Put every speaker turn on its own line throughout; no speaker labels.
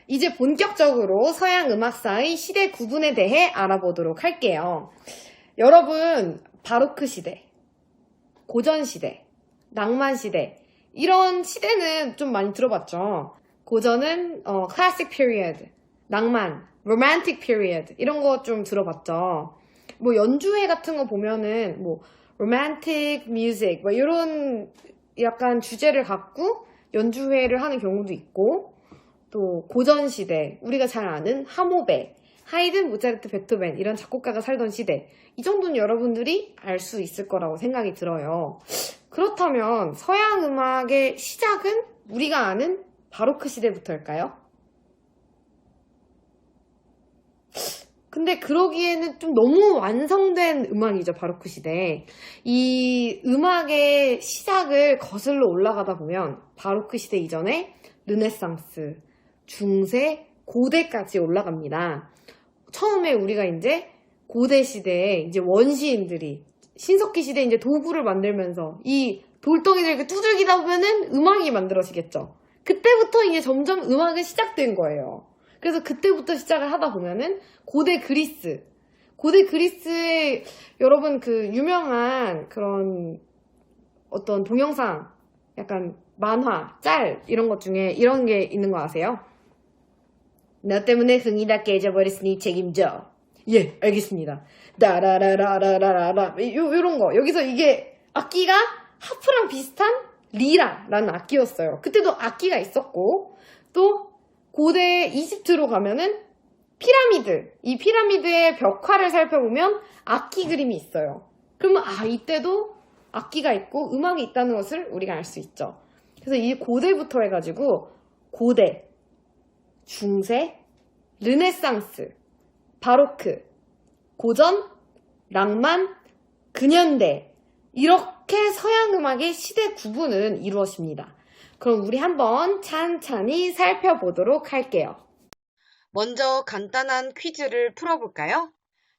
이제 본격적으로 서양 음악사의 시대 구분에 대해 알아보도록 할게요. 여러분, 바로크 시대, 고전 시대, 낭만 시대, 이런 시대는 좀 많이 들어봤죠. 고전은 classic period, 낭만, romantic period 이런 거 좀 들어봤죠. 뭐 연주회 같은 거 보면은 뭐 romantic music 뭐 이런 약간 주제를 갖고 연주회를 하는 경우도 있고, 또 고전 시대, 우리가 잘 아는 하모베, 하이든, 모차르트, 베토벤 이런 작곡가가 살던 시대, 이 정도는 여러분들이 알 수 있을 거라고 생각이 들어요. 그렇다면 서양 음악의 시작은 우리가 아는 바로크 시대부터일까요? 근데 그러기에는 좀 너무 완성된 음악이죠, 바로크 시대. 이 음악의 시작을 거슬러 올라가다 보면 바로크 시대 이전에 르네상스, 중세, 고대까지 올라갑니다. 처음에 우리가 이제 고대 시대에 이제 원시인들이 신석기 시대에 이제 도구를 만들면서 이 돌덩이를 이렇게 두들기다 보면은 음악이 만들어지겠죠. 그때부터 이제 점점 음악은 시작된 거예요. 그래서 그때부터 시작을 하다 보면은 고대 그리스에 여러분 그 유명한 그런 어떤 동영상, 약간 만화, 짤 이런 것 중에 이런 게 있는 거 아세요? 너 때문에 흥이 다 깨져버렸으니 책임져. 예, 알겠습니다. 따라라라라라라 요런 거. 여기서 이게 악기가 하프랑 비슷한 리라라는 악기였어요. 그때도 악기가 있었고, 또 고대 이집트로 가면은 피라미드, 이 피라미드의 벽화를 살펴보면 악기 그림이 있어요. 그러면 이때도 악기가 있고 음악이 있다는 것을 우리가 알 수 있죠. 그래서 이 고대부터 해가지고 고대, 중세, 르네상스, 바로크, 고전, 낭만, 근현대, 이렇게 서양 음악의 시대 구분은 이루어집니다. 그럼 우리 한번 찬찬히 살펴보도록 할게요. 먼저 간단한 퀴즈를 풀어볼까요?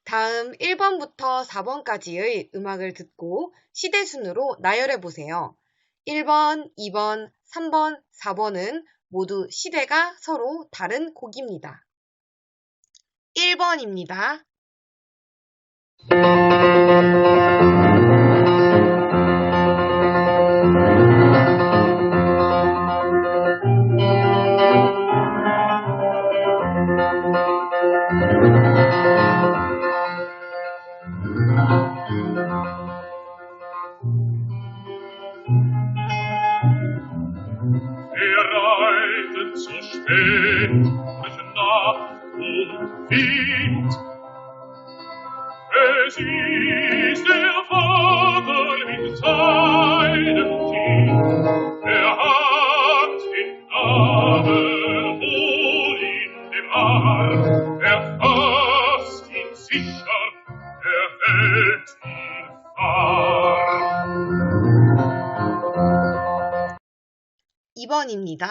다음 1번부터 4번까지의 음악을 듣고 시대 순으로 나열해보세요. 1번, 2번, 3번, 4번은 모두 시대가 서로 다른 곡입니다. 1번입니다.
Wir reiten zu spät durch Nacht und Wind. Es ist der Vater mit seinem Kind. Hat den Knaben wohl in dem Arm. Fasst ihn sicher, hält ihn warm.
2번입니다.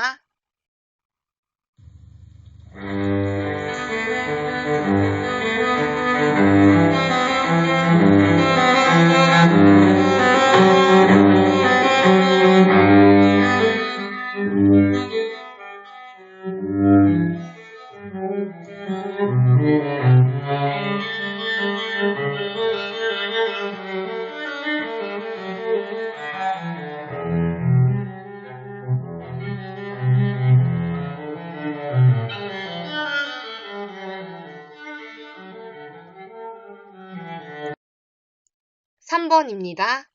(3번입니다)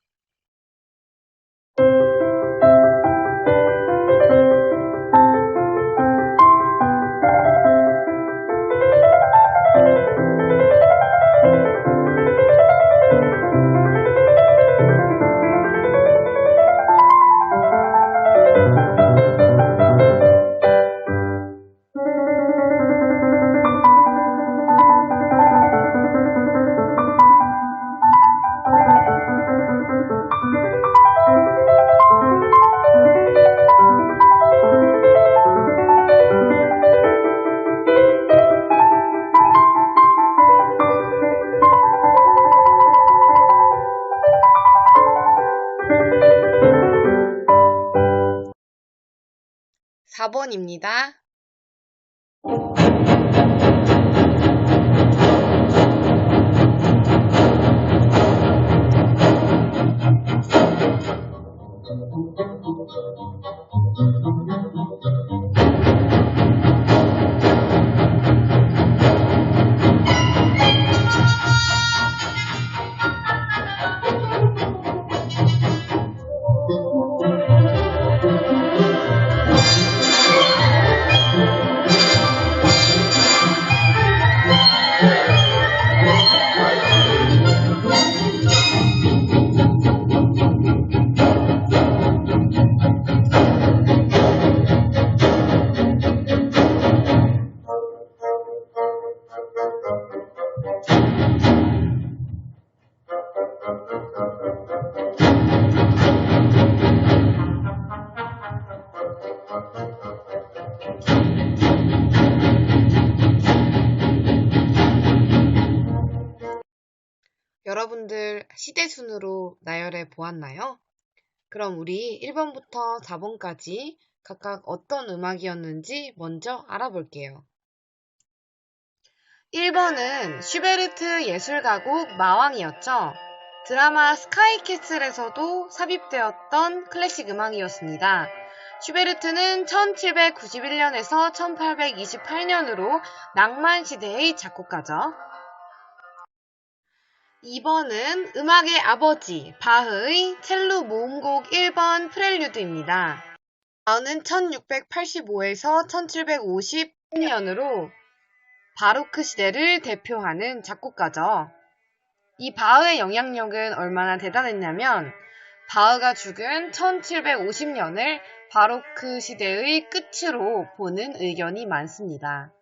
(4번입니다) 여러분들 시대 순으로 나열해 보았나요? 그럼 우리 1번부터 4번까지 각각 어떤 음악이었는지 먼저 알아볼게요. 1번은 슈베르트 예술가곡 마왕이었죠. 드라마 스카이캐슬에서도 삽입되었던 클래식 음악이었습니다. 슈베르트는 1791년에서 1828년으로 낭만시대의 작곡가죠. 2번은 음악의 아버지 바흐의 첼로 모음곡 1번 프렐류드입니다. 바흐는 1685에서 1750년으로 바로크 시대를 대표하는 작곡가죠. 이 바흐의 영향력은 얼마나 대단했냐면 바흐가 죽은 1750년을 바로크 시대의 끝으로 보는 의견이 많습니다.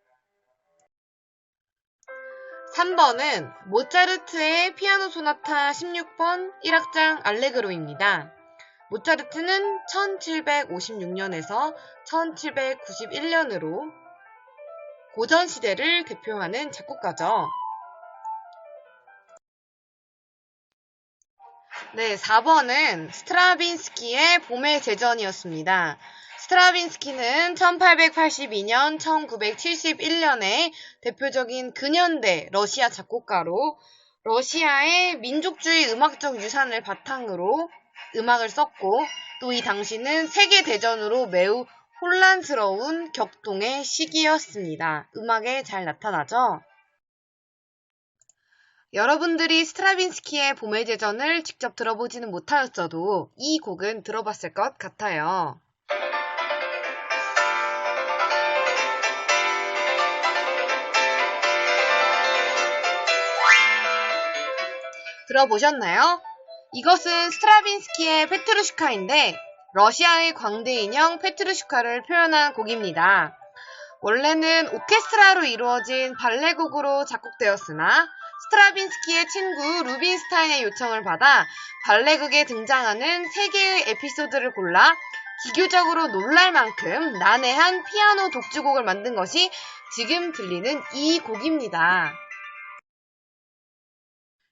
3번은 모차르트의 피아노 소나타 16번 1악장 알레그로입니다. 모차르트는 1756년에서 1791년으로 고전 시대를 대표하는 작곡가죠. 네, 4번은 스트라빈스키의 봄의 제전이었습니다. 스트라빈스키는 1882년, 1971년에 대표적인 근현대 러시아 작곡가로 러시아의 민족주의 음악적 유산을 바탕으로 음악을 썼고 또 이 당시는 세계대전으로 매우 혼란스러운 격동의 시기였습니다. 음악에 잘 나타나죠? 여러분들이 스트라빈스키의 봄의 제전을 직접 들어보지는 못하였어도 이 곡은 들어봤을 것 같아요. 들어보셨나요? 이것은 스트라빈스키의 페트루시카인데 러시아의 광대 인형 페트루시카를 표현한 곡입니다. 원래는 오케스트라로 이루어진 발레곡으로 작곡되었으나 스트라빈스키의 친구 루빈스타인의 요청을 받아 발레극에 등장하는 3개의 에피소드를 골라 기교적으로 놀랄 만큼 난해한 피아노 독주곡을 만든 것이 지금 들리는 이 곡입니다.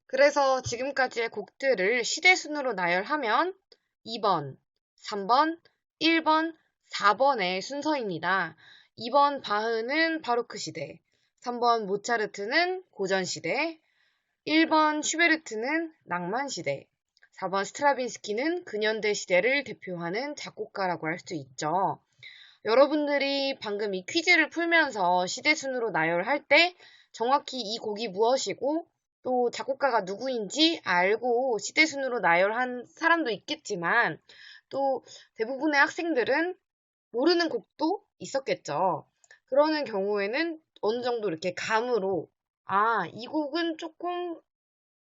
그래서 지금까지의 곡들을 시대순으로 나열하면 2번, 3번, 1번, 4번의 순서입니다. 2번 바흐는 바로크 시대, 3번 모차르트는 고전 시대, 1번 슈베르트는 낭만 시대, 4번 스트라빈스키는 근현대 시대를 대표하는 작곡가라고 할 수 있죠. 여러분들이 방금 이 퀴즈를 풀면서 시대순으로 나열할 때 정확히 이 곡이 무엇이고 또 작곡가가 누구인지 알고 시대순으로 나열한 사람도 있겠지만 또 대부분의 학생들은 모르는 곡도 있었겠죠. 그러는 경우에는 어느 정도 이렇게 감으로 이 곡은 조금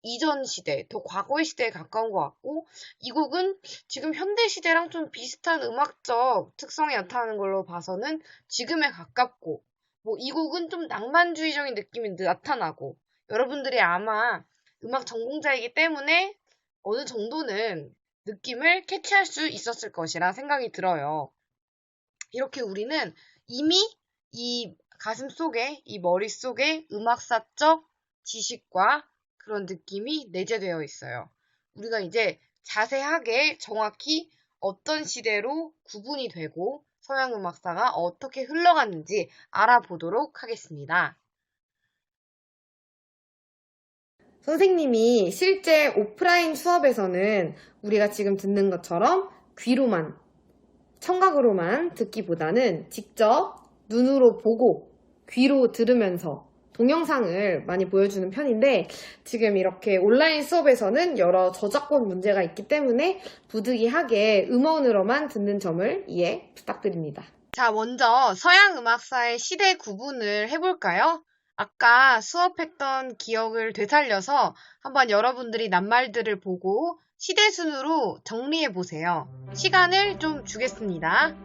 이전 시대, 더 과거의 시대에 가까운 것 같고 이 곡은 지금 현대 시대랑 좀 비슷한 음악적 특성이 나타나는 걸로 봐서는 지금에 가깝고 이 곡은 좀 낭만주의적인 느낌이 나타나고 여러분들이 아마 음악 전공자이기 때문에 어느 정도는 느낌을 캐치할 수 있었을 것이라 생각이 들어요. 이렇게 우리는 이미 이 가슴 속에, 이 머릿속에 음악사적 지식과 그런 느낌이 내재되어 있어요. 우리가 이제 자세하게 정확히 어떤 시대로 구분이 되고 서양 음악사가 어떻게 흘러갔는지 알아보도록 하겠습니다. 선생님이 실제 오프라인 수업에서는 우리가 지금 듣는 것처럼 귀로만, 청각으로만 듣기보다는 직접 눈으로 보고 귀로 들으면서 동영상을 많이 보여주는 편인데 지금 이렇게 온라인 수업에서는 여러 저작권 문제가 있기 때문에 부득이하게 음원으로만 듣는 점을 이해 부탁드립니다. 자, 먼저 서양 음악사의 시대 구분을 해볼까요? 아까 수업했던 기억을 되살려서 한번 여러분들이 낱말들을 보고 시대순으로 정리해보세요. 시간을 좀 주겠습니다.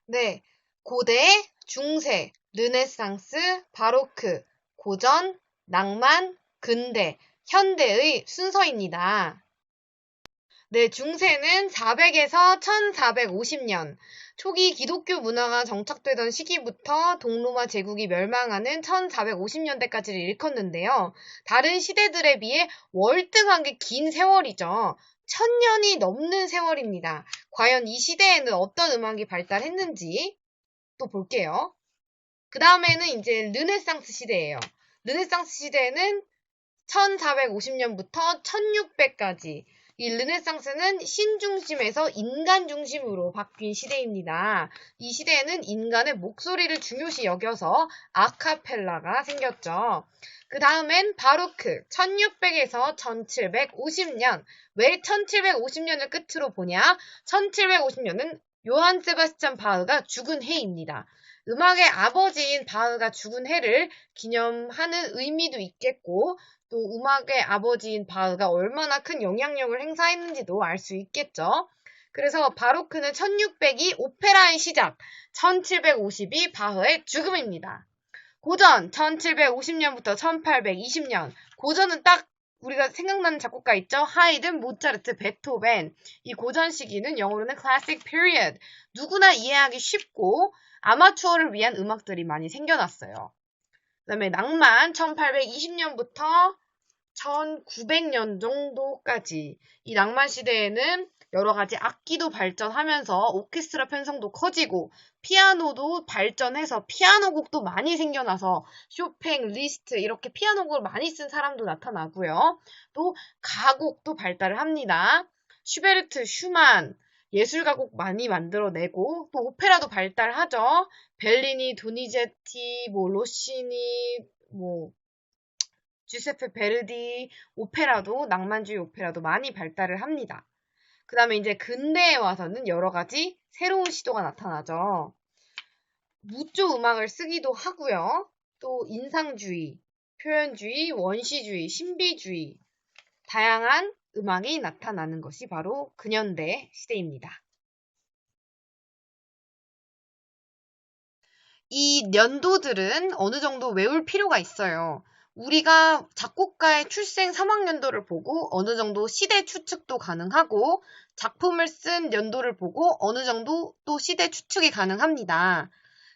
네, 고대, 중세, 르네상스, 바로크, 고전, 낭만, 근대, 현대의 순서입니다. 네, 중세는 400에서 1450년. 초기 기독교 문화가 정착되던 시기부터 동로마 제국이 멸망하는 1450년대까지를 일컫는데요. 다른 시대들에 비해 월등하게 긴 세월이죠. 1000년이 넘는 세월입니다. 과연 이 시대에는 어떤 음악이 발달했는지 또 볼게요. 그 다음에는 이제 르네상스 시대예요. 르네상스 시대는 1450년부터 1600까지. 이 르네상스는 신 중심에서 인간 중심으로 바뀐 시대입니다. 이 시대에는 인간의 목소리를 중요시 여겨서 아카펠라가 생겼죠. 그 다음엔 바로크 1600에서 1750년. 왜 1750년을 끝으로 보냐? 1750년은 요한 세바스찬 바흐가 죽은 해입니다. 음악의 아버지인 바흐가 죽은 해를 기념하는 의미도 있겠고 또 음악의 아버지인 바흐가 얼마나 큰 영향력을 행사했는지도 알 수 있겠죠. 그래서 바로크는 1600이 오페라의 시작, 1750이 바흐의 죽음입니다. 고전 1750년부터 1820년. 고전은 딱 우리가 생각나는 작곡가 있죠? 하이든, 모차르트, 베토벤. 이 고전 시기는 영어로는 classic period. 누구나 이해하기 쉽고 아마추어를 위한 음악들이 많이 생겨났어요. 그 다음에 낭만 1820년부터 1900년 정도까지. 이 낭만 시대에는 여러 가지 악기도 발전하면서 오케스트라 편성도 커지고 피아노도 발전해서 피아노 곡도 많이 생겨나서 쇼팽, 리스트 이렇게 피아노 곡을 많이 쓴 사람도 나타나고요. 또 가곡도 발달을 합니다. 슈베르트, 슈만 예술가곡 많이 만들어내고 또 오페라도 발달하죠. 벨리니, 도니제티, 로시니, 주세페 베르디 오페라도 낭만주의 오페라도 많이 발달을 합니다. 그 다음에 이제 근대에 와서는 여러 가지 새로운 시도가 나타나죠. 무조 음악을 쓰기도 하고요. 또 인상주의, 표현주의, 원시주의, 신비주의 다양한 음악이 나타나는 것이 바로 근현대 시대입니다. 이 연도들은 어느 정도 외울 필요가 있어요. 우리가 작곡가의 출생 사망연도를 보고 어느 정도 시대 추측도 가능하고 작품을 쓴 연도를 보고 어느 정도 또 시대 추측이 가능합니다.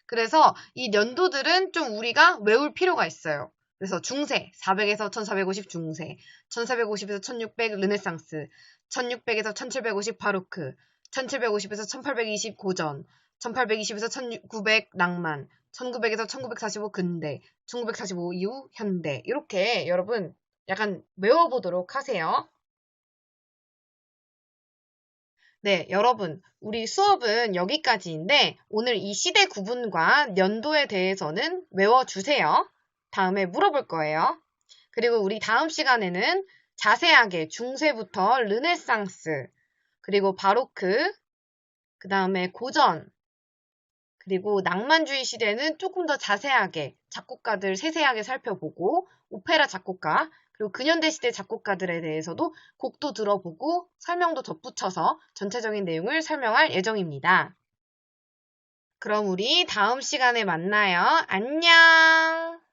그래서 이 연도들은 좀 우리가 외울 필요가 있어요. 그래서 중세, 400에서 1450 중세, 1450에서 1600 르네상스, 1600에서 1750 바로크, 1750에서 1820 고전, 1820에서 1900 낭만, 1900에서 1945 근대, 1945 이후 현대 이렇게 여러분 약간 외워보도록 하세요. 네, 여러분 우리 수업은 여기까지인데 오늘 이 시대 구분과 연도에 대해서는 외워주세요. 다음에 물어볼 거예요. 그리고 우리 다음 시간에는 자세하게 중세부터 르네상스, 그리고 바로크, 그 다음에 고전, 그리고 낭만주의 시대는 조금 더 자세하게 작곡가들 세세하게 살펴보고 오페라 작곡가 그리고 근현대 시대 작곡가들에 대해서도 곡도 들어보고 설명도 덧붙여서 전체적인 내용을 설명할 예정입니다. 그럼 우리 다음 시간에 만나요. 안녕!